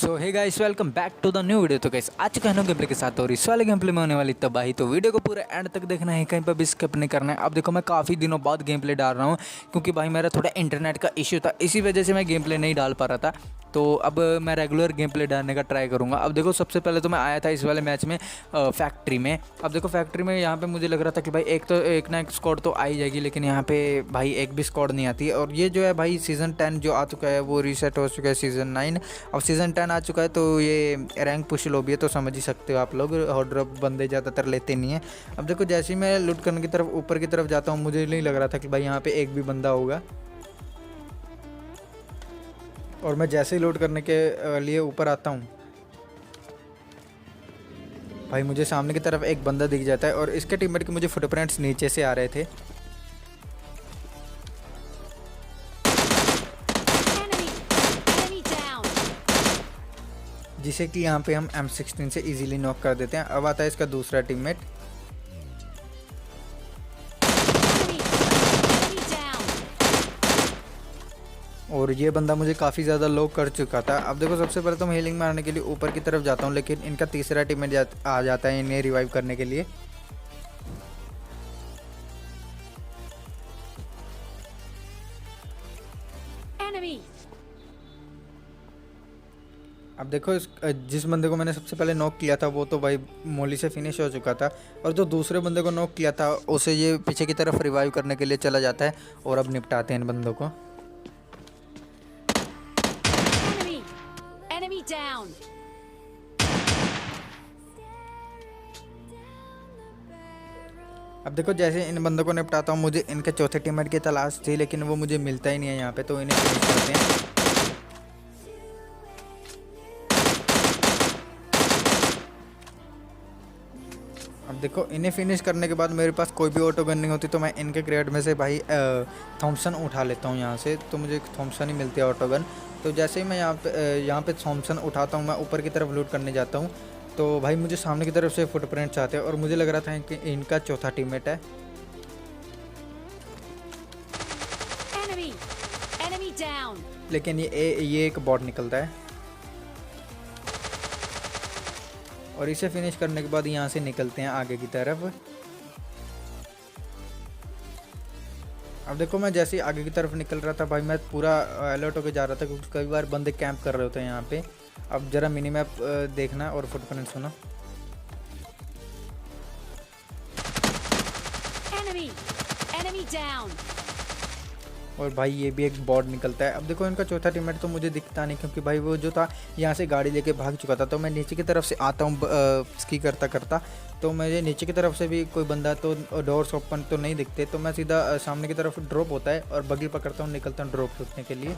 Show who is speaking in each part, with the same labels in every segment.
Speaker 1: So hey guys welcome back to the new video. तो guys आज का game play के साथ और इस वाले गेम प्ले में होने वाली तबाही, तो वीडियो को पूरा एंड तक देखना है, कहीं पर भी स्किप नहीं करना है। अब देखो मैं काफ़ी दिनों बाद गेम प्ले डाल रहा हूँ क्योंकि भाई मेरा थोड़ा इंटरनेट का इश्यू था, इसी वजह से मैं गेम प्ले नहीं डाल पा रहा था। तो अब मैं रेगुलर गेम प्ले डालने का ट्राई करूँगा। अब देखो सबसे पहले तो मैं आया था इस वाले मैच में फैक्ट्री में। अब देखो फैक्ट्री में यहाँ पे मुझे लग रहा था कि भाई एक ना एक स्क्वाड तो आ ही जाएगी, लेकिन यहाँ पे भाई एक भी स्क्वाड नहीं आती। और ये जो है भाई सीज़न 10 जो आ चुका है वो रीसेट हो चुका है सीज़न 9। अब सीज़न 10 आ चुका है तो ये रैंक पुश लॉबी है, तो समझ ही सकते हो आप लोग। हॉट ड्रॉप बंदे ज़्यादातर लेते नहीं हैं। अब देखो जैसे ही मैं लूट करने की तरफ ऊपर की तरफ जाता हूँ, मुझे नहीं लग रहा था कि भाई यहाँ पे एक भी बंदा होगा। और मैं जैसे ही लोड करने के लिए ऊपर आता हूँ भाई मुझे सामने की तरफ एक बंदा दिख जाता है और इसके टीममेट के मुझे फुटप्रिंट्स नीचे से आ रहे थे। जिसे कि यहाँ पे हम M16 से इजीली नॉक कर देते हैं। अब आता है इसका दूसरा टीममेट। और ये बंदा मुझे काफ़ी ज़्यादा लो कर चुका था। अब देखो सबसे पहले तो मैं हीलिंग मारने के लिए ऊपर की तरफ जाता हूँ, लेकिन इनका तीसरा टीममेट आ जाता है इन्हें रिवाइव करने के लिए। अब देखो जिस बंदे को मैंने सबसे पहले नॉक किया था वो तो भाई मोली से फिनिश हो चुका था, और जो दूसरे बंदे को नॉक किया था उसे ये पीछे की तरफ रिवाइव करने के लिए चला जाता है। और अब निपटाते हैं इन बंदों को। अब देखो जैसे इन बंदों को निपटाता हूँ, मुझे इनके चौथे टीममेट की तलाश थी, लेकिन वो मुझे मिलता ही नहीं है यहाँ पे, तो इन्हें फिनिश करते हैं। अब देखो इन्हें फिनिश करने के बाद मेरे पास कोई भी ऑटो गन नहीं होती, तो मैं इनके क्रेट में से भाई थॉमसन उठा लेता हूँ यहाँ से, तो मुझे थॉमसन ही मिलती है ऑटो गन। तो जैसे ही मैं यहाँ पे थॉमसन उठाता हूँ, मैं ऊपर की तरफ लूट करने जाता हूँ, तो भाई मुझे सामने की तरफ से फुटप्रिंट्स आते हैं और मुझे लग रहा था कि इनका चौथा टीममेट है। लेकिन ये एक बॉट निकलता है और इसे फिनिश करने के बाद यहाँ से निकलते हैं आगे की तरफ। अब देखो मैं जैसे ही आगे की तरफ निकल रहा था भाई मैं पूरा अलर्ट होकर जा रहा था, क्योंकि कई बार बंदे कैंप कर रहे होते हैं यहाँ पे। अब जरा मिनी मैप देखना और फुटप्रिंट सुना। और भाई ये भी एक बॉट निकलता है। अब देखो इनका चौथा टीममेट तो मुझे दिखता नहीं, क्योंकि भाई वो जो था यहाँ से गाड़ी लेके भाग चुका था। तो मैं नीचे की तरफ से आता हूँ स्की करता करता, तो मुझे नीचे की तरफ से भी कोई बंदा तो डोर्स ओपन तो नहीं दिखते, तो मैं सीधा सामने की तरफ ड्रॉप होता है और बगल पकड़ता हूँ, निकलता हूँ ड्रॉप लूटने के लिए।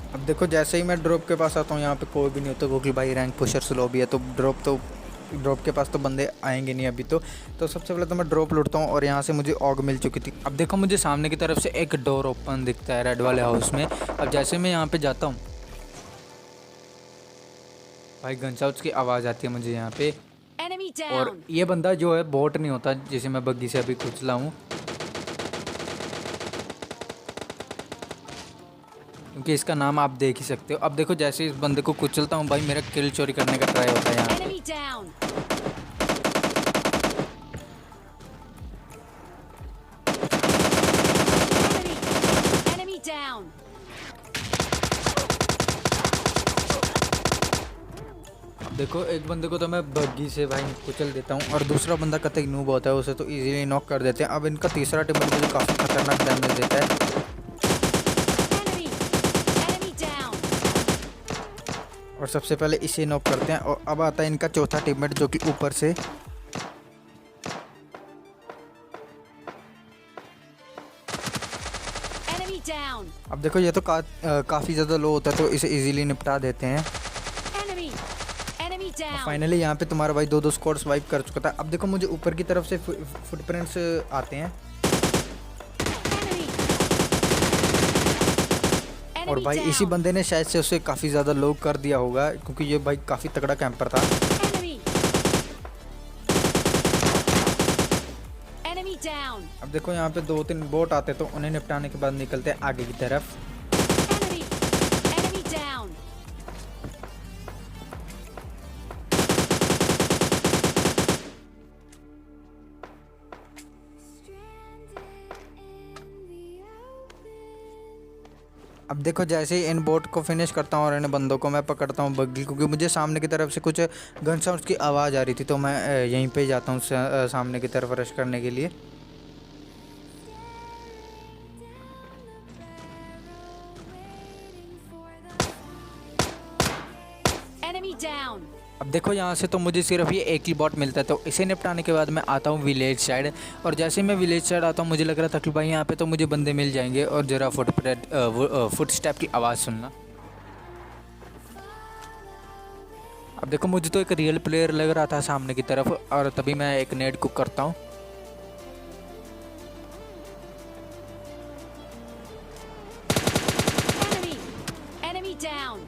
Speaker 1: अब देखो जैसे ही मैं ड्रॉप के पास आता हूँ यहाँ पे कोई भी नहीं होता, क्योंकि भाई रैंक पुशर्स लॉबी है, तो ड्रॉप के पास तो बंदे आएंगे नहीं अभी। तो सबसे पहले तो मैं ड्रॉप लूटता हूँ और यहाँ से मुझे ऑग मिल चुकी थी। अब देखो मुझे सामने की तरफ से एक डोर ओपन दिखता है रेड वाले हाउस में। अब जैसे मैं यहाँ पे जाता हूँ भाई गनशाउट्स की आवाज़ आती है मुझे यहाँ पे। और ये बंदा जो है बोट नहीं होता, जिसे मैं बग्गी से अभी कुचला हूँ, क्योंकि इसका नाम आप देख ही सकते हो। अब देखो जैसे इस बंदे को कुचलता हूँ भाई मेरा किल चोरी करने का ट्राई होता है यहाँ पे। अब देखो एक बंदे को तो मैं बग्गी से भाई कुचल देता हूँ, और दूसरा बंदा कतई नूब होता है उसे तो इजीली नॉक कर देते हैं। अब इनका तीसरा टीममेट मुझे काफ़ी खतरनाक डैमेज देता है। और सबसे पहले इसे नॉक करते हैं। और अब आता है इनका चौथा टीममेट जो कि ऊपर से। अब देखो ये तो काफ़ी ज़्यादा लो होता है, तो इसे इजीली निपटा देते हैं। फाइनली यहाँ पे तुम्हारा भाई दो स्क्वाड स्वाइप कर चुका था। अब देखो मुझे ऊपर की तरफ से फुटप्रिंट्स आते हैं, और भाई इसी बंदे ने शायद से उसे काफ़ी ज़्यादा लो कर दिया होगा, क्योंकि ये भाई काफ़ी तगड़ा कैंपर था।
Speaker 2: down.
Speaker 1: अब देखो यहाँ पे 2-3 बोट आते तो उन्हें निपटाने के बाद निकलते हैं आगे की तरफ।
Speaker 2: Enemy. Enemy down.
Speaker 1: अब देखो जैसे ही इन बोट को फिनिश करता हूँ और इन बंदों को मैं पकड़ता हूँ बग्गी, क्योंकि मुझे सामने की तरफ से कुछ गन साउंड्स की आवाज़ आ रही थी, तो मैं यहीं पे जाता हूँ सामने की तरफ रश करने के लिए।
Speaker 2: Enemy down.
Speaker 1: अब देखो यहाँ से तो मुझे सिर्फ ये एक ही बॉट मिलता है, तो इसे निपटाने के बाद मैं आता हूँ विलेज साइड। और जैसे मैं विलेज साइड आता हूँ मुझे लग रहा था कि भाई यहाँ पे तो मुझे बंदे मिल जाएंगे, और ज़रा फुट स्टेप की आवाज़ सुनना। अब देखो मुझे तो एक रियल प्लेयर लग रहा था सामने की तरफ, और तभी मैं एक नेड कुक करता हूँ।
Speaker 2: Enemy. Enemy down.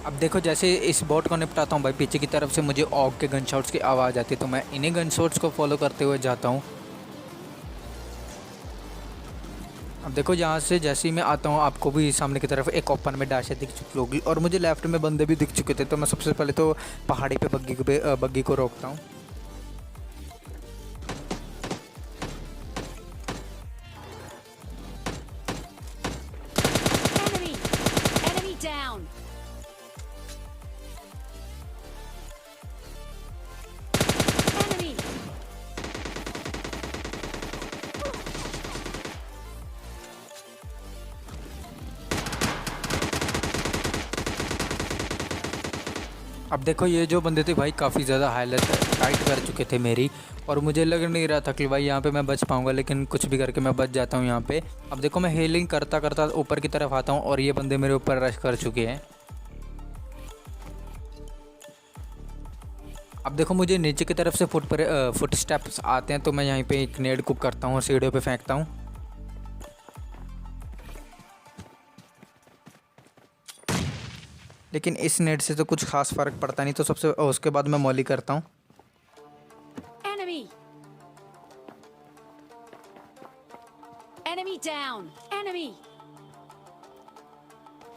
Speaker 1: अब देखो जैसे इस बॉट को निपटाता हूँ भाई, पीछे की तरफ से मुझे ऑग के गन शॉट्स की आवाज़ आती है, तो मैं इन्हीं गन शॉट्स को फॉलो करते हुए जाता हूँ। अब देखो यहाँ से जैसे ही मैं आता हूँ आपको भी सामने की तरफ एक ओपन में डाशे दिख चुकी होगी, और मुझे लेफ्ट में बंदे भी दिख चुके थे, तो मैं सबसे पहले तो पहाड़ी पे बग्गी को रोकता हूँ।
Speaker 2: Enemy. Enemy down. Enemy.
Speaker 1: अब देखो ये जो बंदे थे भाई काफ़ी ज़्यादा हालत टाइट कर चुके थे मेरी, और मुझे लग नहीं रहा था कि भाई यहाँ पे मैं बच पाऊँगा, लेकिन कुछ भी करके मैं बच जाता हूँ यहाँ पे। अब देखो मैं हीलिंग करता करता ऊपर की तरफ आता हूँ, और ये बंदे मेरे ऊपर रश कर चुके हैं। अब देखो मुझे नीचे की तरफ से फुट स्टेप्स आते हैं, तो मैं यहीं पे एक नेड कुक करता हूँ और सीढ़ियों पे फेंकता हूँ। लेकिन इस नेट से तो कुछ खास फ़र्क पड़ता नहीं, तो उसके बाद मैं मॉली करता हूँ।
Speaker 2: Enemy. Enemy down. Enemy.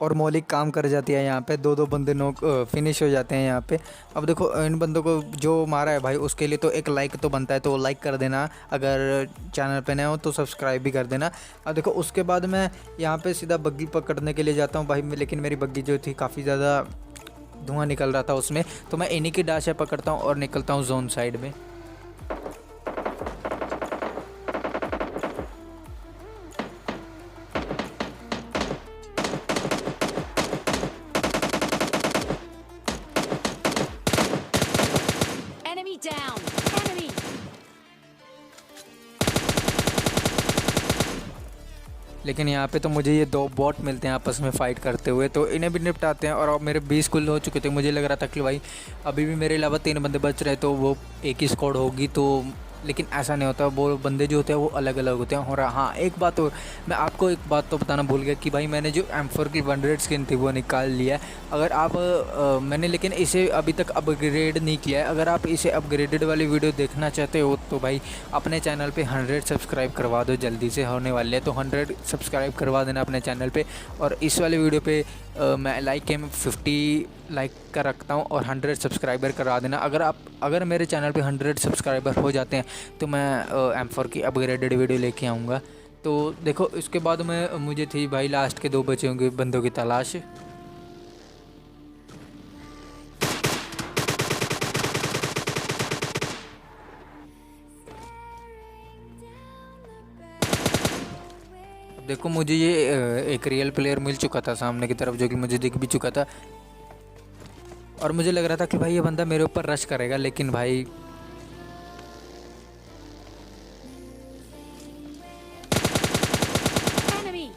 Speaker 1: और मौलिक काम कर जाती है यहाँ पे, दो बंदे नॉक फिनिश हो जाते हैं यहाँ पे। अब देखो इन बंदों को जो मारा है भाई उसके लिए तो एक लाइक तो बनता है, तो लाइक कर देना, अगर चैनल पे नए हो तो सब्सक्राइब भी कर देना। अब देखो उसके बाद मैं यहाँ पे सीधा बग्गी पकड़ने के लिए जाता हूँ भाई, लेकिन मेरी बग्गी जो थी काफ़ी ज़्यादा धुआं निकल रहा था उसमें, तो मैं इन्हीं की डाशा पकड़ता हूँ और निकलता हूँ जोन साइड में।
Speaker 2: Enemy down. Enemy.
Speaker 1: लेकिन यहाँ पे तो मुझे ये दो बॉट मिलते हैं आपस में फ़ाइट करते हुए, तो इन्हें भी निपटाते हैं। और अब मेरे 20 किल हो चुके थे, मुझे लग रहा था कि भाई अभी भी मेरे अलावा 3 बंदे बच रहे, तो वो एक ही स्क्वाड होगी, तो लेकिन ऐसा नहीं होता, वो बंदे जो होते हैं वो अलग अलग होते हैं। और हाँ एक बात तो मैं आपको एक बात तो बताना भूल गया कि भाई मैंने जो M4 की 100 स्किन थी वो निकाल लिया है। अगर आप मैंने लेकिन इसे अभी तक अपग्रेड नहीं किया है। अगर आप इसे अपग्रेडेड वाली वीडियो देखना चाहते हो तो भाई अपने चैनल पे 100 सब्सक्राइब करवा दो, जल्दी से होने वाले हैं, तो 100 सब्सक्राइब करवा देना अपने चैनल पे। और इस वाले वीडियो पे मैं लाइक एम 50 लाइक का रखता हूँ, और 100 सब्सक्राइबर करा देना। अगर मेरे चैनल पे 100 सब्सक्राइबर हो जाते हैं तो मैं M4 की अपग्रेडेड वीडियो लेके आऊँगा। तो देखो इसके बाद में मुझे थी भाई लास्ट के 2 बचे होंगे बंदों की तलाश। देखो मुझे ये एक रियल प्लेयर मिल चुका था सामने की तरफ, जो कि मुझे दिख भी चुका था, और मुझे लग रहा था कि भाई ये बंदा मेरे ऊपर रश करेगा, लेकिन भाई
Speaker 2: Enemy.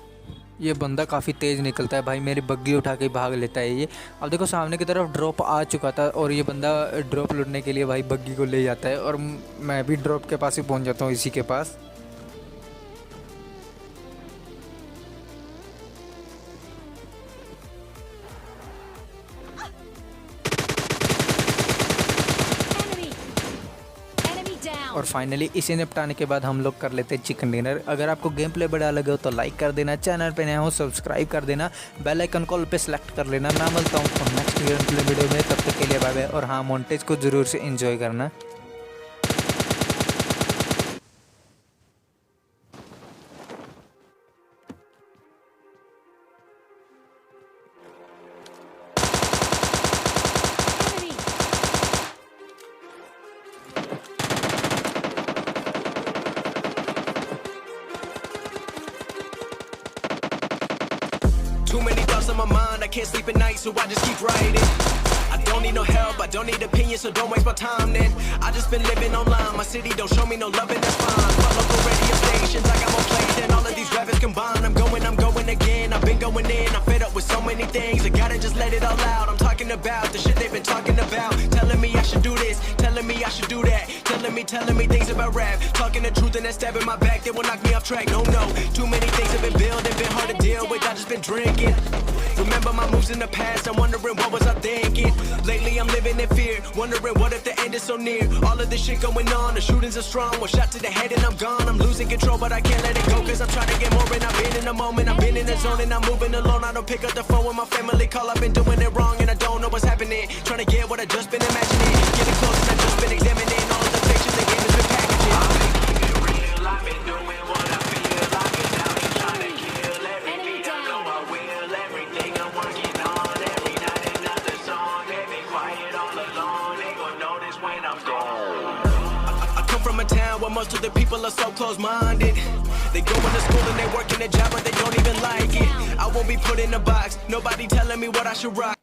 Speaker 1: ये बंदा काफ़ी तेज़ निकलता है भाई, मेरी बग्गी उठा के भाग लेता है ये। अब देखो सामने की तरफ ड्रॉप आ चुका था, और ये बंदा ड्रॉप लूटने के लिए भाई बग्गी को ले जाता है, और मैं भी ड्रॉप के पास ही पहुंच जाता हूँ इसी के पास। और फाइनली इसे निपटाने के बाद हम लोग कर लेते हैं चिकन डिनर। अगर आपको गेम प्ले बढ़िया लगे हो तो लाइक कर देना, चैनल पे नया हो सब्सक्राइब कर देना, बेल आइकन कॉल पे सेलेक्ट कर लेना। मैं मिलता हूँ नेक्स्ट गेम प्ले वीडियो में, तब तक के लिए बाय बाय। और हाँ, मोंटेज को ज़रूर से एंजॉय करना।
Speaker 2: Enemy.
Speaker 3: Too many thoughts on my mind, I can't sleep at night, so I just keep writing. I don't need no help, I don't need opinions, so don't waste my time then. I just been living online, my city don't show me no love and that's fine. My local radio stations, I got more plays than all of these rappers combined. I'm going again, I've been going in, I'm fed up with so many things. I gotta just let it all out, I'm talking about the shit they've been talking about. Telling me I should do this, telling me I should do that. Telling me things about rap. Talking the truth and that stab in my back, they will knock me off track. No, too many things have been building, been hard to deal with, I just been drinking. Remember my moves in the past, I'm wondering what was I thinking. Lately I'm living in fear, wondering what if the end is so near. All of this shit going on, the shootings are strong. One shot to the head and I'm gone. I'm losing control but I can't let it go, cause I'm trying to get more. And I've been in the moment, I've been in the zone, and I'm moving alone. I don't pick up the phone when my family call, I've been doing it wrong and I don't know what's happening. Trying to get what I just been imagining, getting close and I just been examining all of the pictures the game has been packaging. I've been keeping it real, I've been doing what I feel. I've been out here trying to kill every beat, I know I will. Everything I'm working on, every night another song. They been quiet all along, they gon' notice when I'm gone. I come from a town where most of the people are so close-minded. They go into school and they work in a job but they don't even like it. I won't be put in a box, nobody telling me what I should rock.